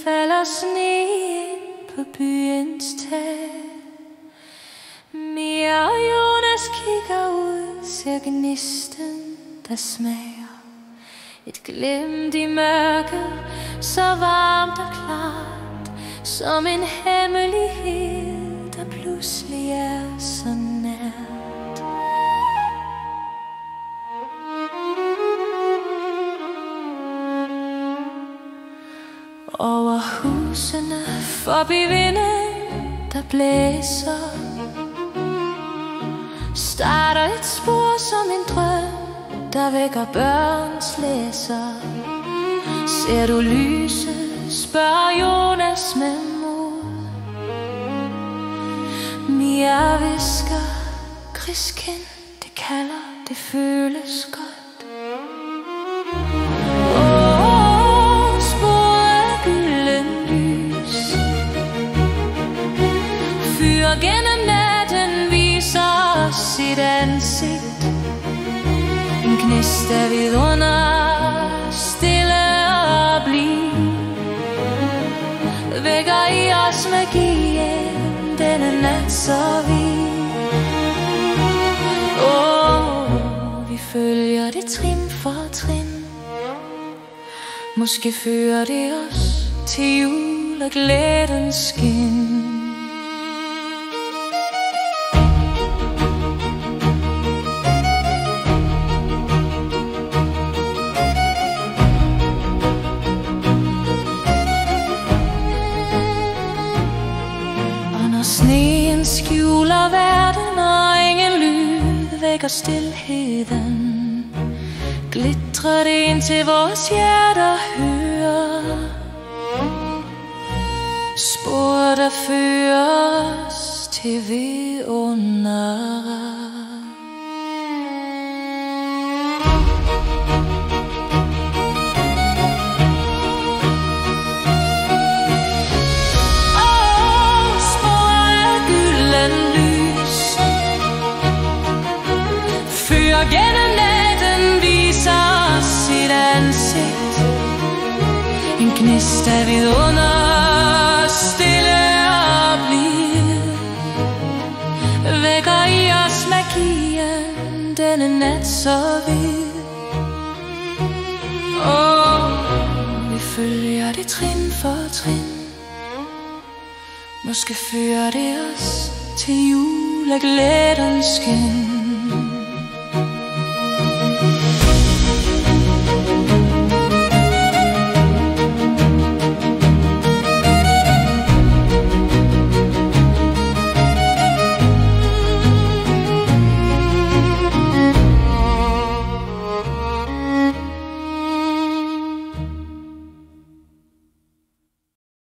falder sne ind på byens tag. Mia og Jonas kigger ud, ser gnisten, der smager. Et glimt i mørket, så varmt og klart, som en hemmelighed, der pludselig er så nært. Over husene, forbi vinden, der blæser, starter et spor som en drøm, der vækker børns læser. Ser du lyset, spørger Jonas med mod. Mia visker, griskind, det kalder, det føles godt. Sporet af gylden lys, fyrer gennem natten, viser os sit ansigt. En gnist af vidunder, stille og bliv, vækker i os magien, denne nat så vild. Vi følger det trin for trin, måske fører det os til jul og glædens skin. Sneen skjuler verden, og ingen lyd vækker stilheden. Glitrer det ind til vores hjerter hører, spor der fører os til vidunder. Gennem natten viser os sit ansigt. En gnist af vidunder, stille og blid, vækker i os magien, denne nat så vild. Vi følger det trin for trin, måske fører det os til jul af glædens skin.